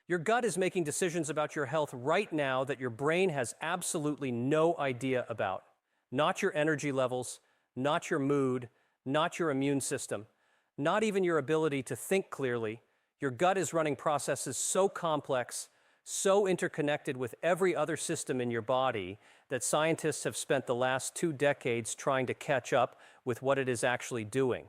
Your gut is making decisions about your health right now that your brain has absolutely no idea about. Not your energy levels, not your mood, not your immune system, not even your ability to think clearly. Your gut is running processes so complex, so interconnected with every other system in your body that scientists have spent the last 2 decades trying to catch up with what it is actually doing.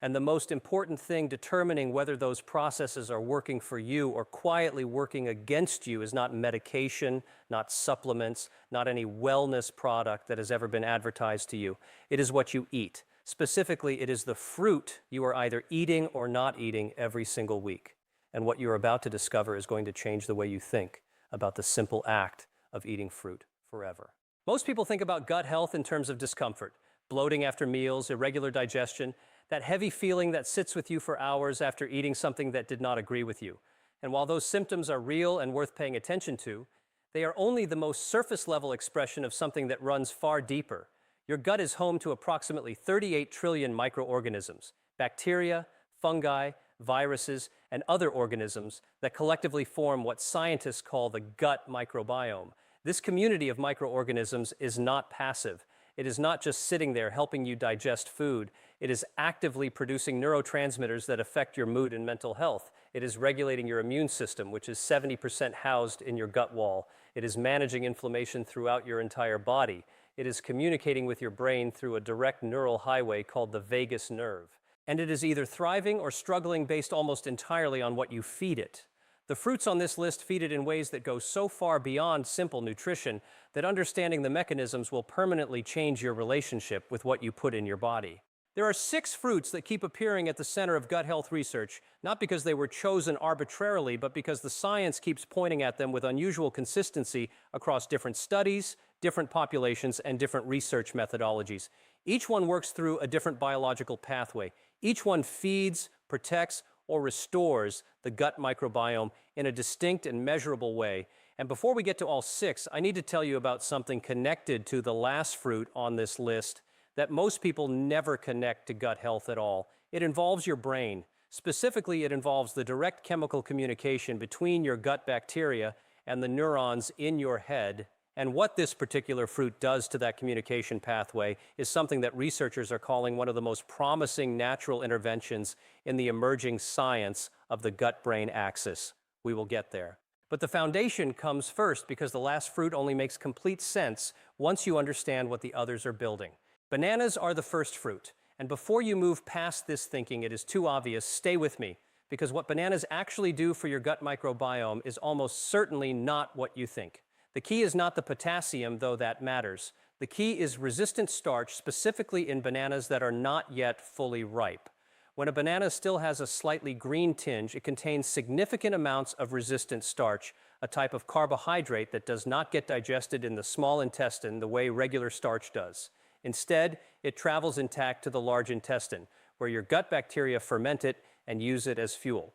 And the most important thing determining whether those processes are working for you or quietly working against you is not medication, not supplements, not any wellness product that has ever been advertised to you. It is what you eat. Specifically, it is the fruit you are either eating or not eating every single week. And what you're about to discover is going to change the way you think about the simple act of eating fruit forever. Most people think about gut health in terms of discomfort, bloating after meals, irregular digestion, that heavy feeling that sits with you for hours after eating something that did not agree with you. And while those symptoms are real and worth paying attention to, they are only the most surface-level expression of something that runs far deeper. Your gut is home to approximately 38 trillion microorganisms, bacteria, fungi, viruses, and other organisms that collectively form what scientists call the gut microbiome. This community of microorganisms is not passive. It is not just sitting there helping you digest food. It is actively producing neurotransmitters that affect your mood and mental health. It is regulating your immune system, which is 70% housed in your gut wall. It is managing inflammation throughout your entire body. It is communicating with your brain through a direct neural highway called the vagus nerve. And it is either thriving or struggling based almost entirely on what you feed it. The fruits on this list feed it in ways that go so far beyond simple nutrition that understanding the mechanisms will permanently change your relationship with what you put in your body. There are 6 fruits that keep appearing at the center of gut health research, not because they were chosen arbitrarily, but because the science keeps pointing at them with unusual consistency across different studies, different populations, and different research methodologies. Each one works through a different biological pathway. Each one feeds, protects, or restores the gut microbiome in a distinct and measurable way. And before we get to all 6, I need to tell you about something connected to the last fruit on this list that most people never connect to gut health at all. It involves your brain. Specifically, it involves the direct chemical communication between your gut bacteria and the neurons in your head. And what this particular fruit does to that communication pathway is something that researchers are calling one of the most promising natural interventions in the emerging science of the gut-brain axis. We will get there. But the foundation comes first because the last fruit only makes complete sense once you understand what the others are building. Bananas are the first fruit. And before you move past this thinking, it is too obvious, stay with me, because what bananas actually do for your gut microbiome is almost certainly not what you think. The key is not the potassium, though that matters. The key is resistant starch, specifically in bananas that are not yet fully ripe. When a banana still has a slightly green tinge, it contains significant amounts of resistant starch, a type of carbohydrate that does not get digested in the small intestine the way regular starch does. Instead, it travels intact to the large intestine, where your gut bacteria ferment it and use it as fuel.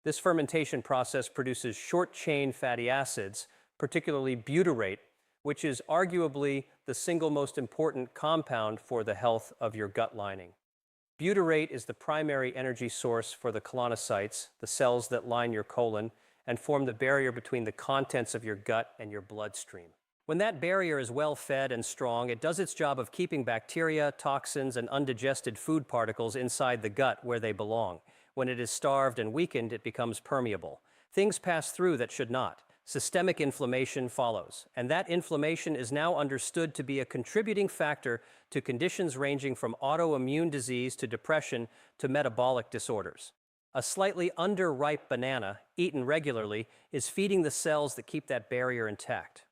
This fermentation process produces short-chain fatty acids, particularly butyrate, which is arguably the single most important compound for the health of your gut lining. Butyrate is the primary energy source for the colonocytes, the cells that line your colon, and form the barrier between the contents of your gut and your bloodstream. When that barrier is well fed and strong, it does its job of keeping bacteria, toxins, and undigested food particles inside the gut where they belong. When it is starved and weakened, it becomes permeable. Things pass through that should not. Systemic inflammation follows, and that inflammation is now understood to be a contributing factor to conditions ranging from autoimmune disease to depression to metabolic disorders. A slightly underripe banana, eaten regularly, is feeding the cells that keep that barrier intact.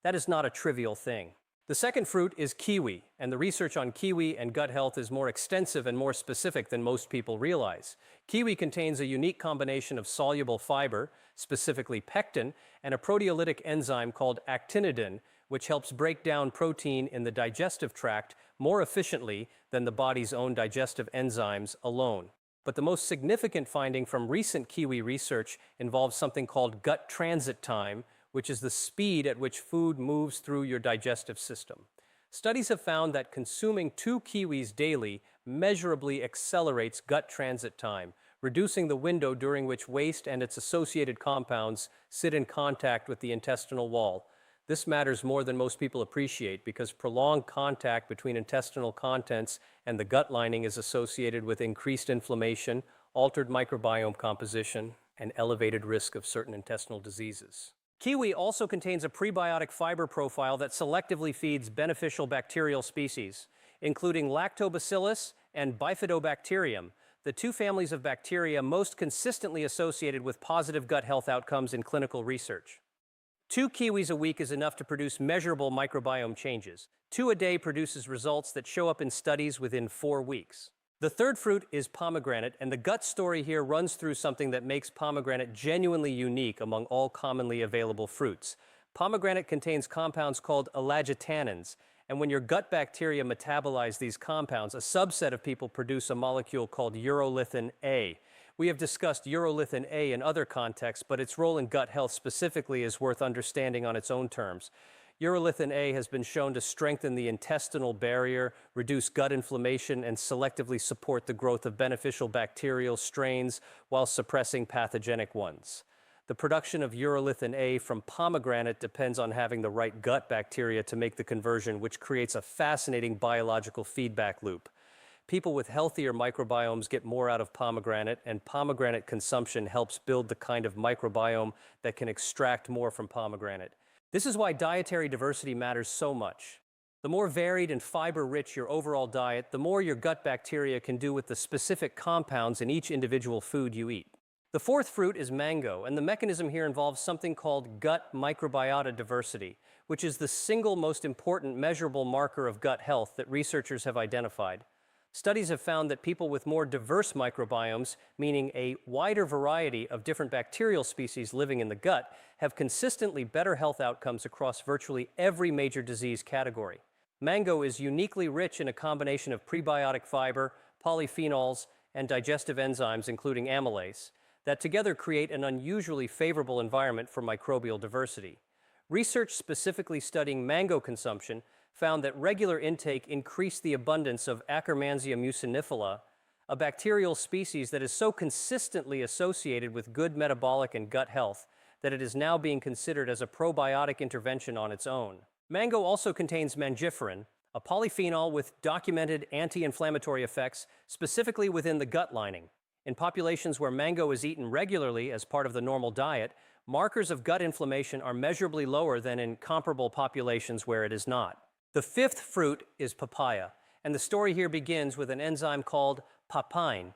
That is not a trivial thing. The second fruit is kiwi, and the research on kiwi and gut health is more extensive and more specific than most people realize. Kiwi contains a unique combination of soluble fiber, specifically pectin, and a proteolytic enzyme called actinidin, which helps break down protein in the digestive tract more efficiently than the body's own digestive enzymes alone. But the most significant finding from recent kiwi research involves something called gut transit time, which is the speed at which food moves through your digestive system. Studies have found that consuming 2 kiwis daily measurably accelerates gut transit time, reducing the window during which waste and its associated compounds sit in contact with the intestinal wall. This matters more than most people appreciate because prolonged contact between intestinal contents and the gut lining is associated with increased inflammation, altered microbiome composition, and elevated risk of certain intestinal diseases. Kiwi also contains a prebiotic fiber profile that selectively feeds beneficial bacterial species, including lactobacillus and bifidobacterium, the two families of bacteria most consistently associated with positive gut health outcomes in clinical research. 2 kiwis a week is enough to produce measurable microbiome changes. 2 a day produces results that show up in studies within 4 weeks. The third fruit is pomegranate, and the gut story here runs through something that makes pomegranate genuinely unique among all commonly available fruits. Pomegranate contains compounds called elagitannins, and when your gut bacteria metabolize these compounds, a subset of people produce a molecule called urolithin A. We have discussed urolithin A in other contexts, but its role in gut health specifically is worth understanding on its own terms. Urolithin A has been shown to strengthen the intestinal barrier, reduce gut inflammation, and selectively support the growth of beneficial bacterial strains while suppressing pathogenic ones. The production of urolithin A from pomegranate depends on having the right gut bacteria to make the conversion, which creates a fascinating biological feedback loop. People with healthier microbiomes get more out of pomegranate, and pomegranate consumption helps build the kind of microbiome that can extract more from pomegranate. This is why dietary diversity matters so much. The more varied and fiber-rich your overall diet, the more your gut bacteria can do with the specific compounds in each individual food you eat. The fourth fruit is mango, and the mechanism here involves something called gut microbiota diversity, which is the single most important measurable marker of gut health that researchers have identified. Studies have found that people with more diverse microbiomes, meaning a wider variety of different bacterial species living in the gut, have consistently better health outcomes across virtually every major disease category. Mango is uniquely rich in a combination of prebiotic fiber, polyphenols, and digestive enzymes, including amylase, that together create an unusually favorable environment for microbial diversity. Research specifically studying mango consumption found that regular intake increased the abundance of Akkermansia mucinifila, a bacterial species that is so consistently associated with good metabolic and gut health that it is now being considered as a probiotic intervention on its own. Mango also contains mangiferin, a polyphenol with documented anti-inflammatory effects, specifically within the gut lining. In populations where mango is eaten regularly as part of the normal diet, markers of gut inflammation are measurably lower than in comparable populations where it is not. The fifth fruit is papaya, and the story here begins with an enzyme called papain.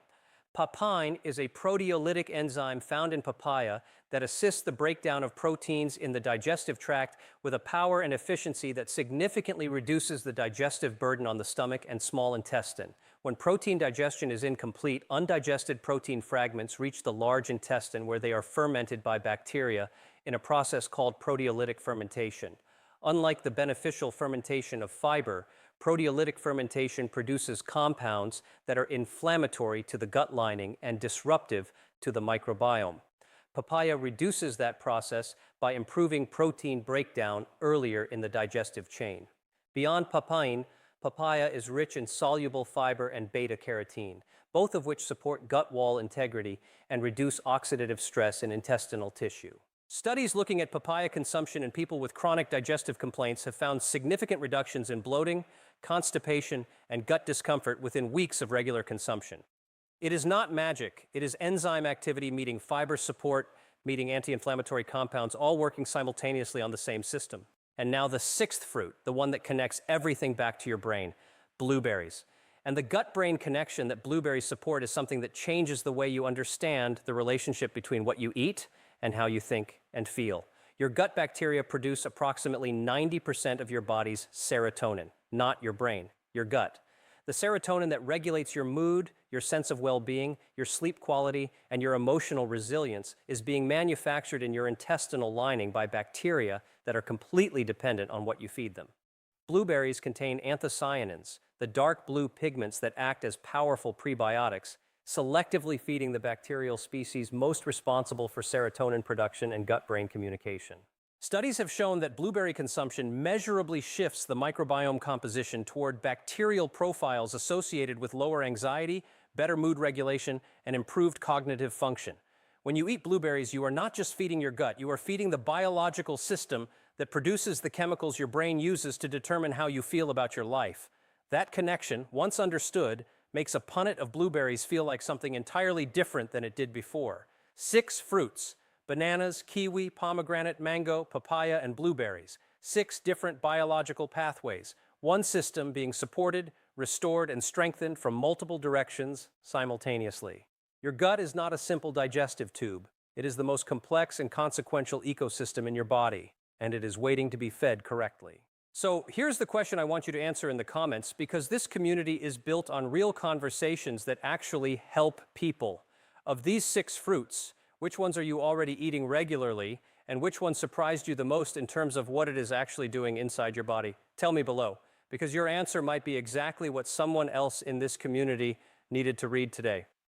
Papain is a proteolytic enzyme found in papaya that assists the breakdown of proteins in the digestive tract with a power and efficiency that significantly reduces the digestive burden on the stomach and small intestine. When protein digestion is incomplete, undigested protein fragments reach the large intestine where they are fermented by bacteria in a process called proteolytic fermentation. Unlike the beneficial fermentation of fiber, proteolytic fermentation produces compounds that are inflammatory to the gut lining and disruptive to the microbiome. Papaya reduces that process by improving protein breakdown earlier in the digestive chain. Beyond papain, papaya is rich in soluble fiber and beta-carotene, both of which support gut wall integrity and reduce oxidative stress in intestinal tissue. Studies looking at papaya consumption in people with chronic digestive complaints have found significant reductions in bloating, constipation, and gut discomfort within weeks of regular consumption. It is not magic. It is enzyme activity meeting fiber support, meeting anti-inflammatory compounds, all working simultaneously on the same system. And now the sixth fruit, the one that connects everything back to your brain, blueberries. And the gut-brain connection that blueberries support is something that changes the way you understand the relationship between what you eat and how you think and feel. Your gut bacteria produce approximately 90% of your body's serotonin, not your brain, your gut. The serotonin that regulates your mood, your sense of well-being, your sleep quality, and your emotional resilience is being manufactured in your intestinal lining by bacteria that are completely dependent on what you feed them. Blueberries contain anthocyanins, the dark blue pigments that act as powerful prebiotics, selectively feeding the bacterial species most responsible for serotonin production and gut-brain communication. Studies have shown that blueberry consumption measurably shifts the microbiome composition toward bacterial profiles associated with lower anxiety, better mood regulation, and improved cognitive function. When you eat blueberries, you are not just feeding your gut, you are feeding the biological system that produces the chemicals your brain uses to determine how you feel about your life. That connection, once understood, makes a punnet of blueberries feel like something entirely different than it did before. 6 fruits: bananas, kiwi, pomegranate, mango, papaya, and blueberries. 6 different biological pathways, one system being supported, restored, and strengthened from multiple directions simultaneously. Your gut is not a simple digestive tube. It is the most complex and consequential ecosystem in your body, and it is waiting to be fed correctly. So here's the question I want you to answer in the comments, because this community is built on real conversations that actually help people. Of these 6 fruits, which ones are you already eating regularly, and which one surprised you the most in terms of what it is actually doing inside your body? Tell me below, because your answer might be exactly what someone else in this community needed to read today.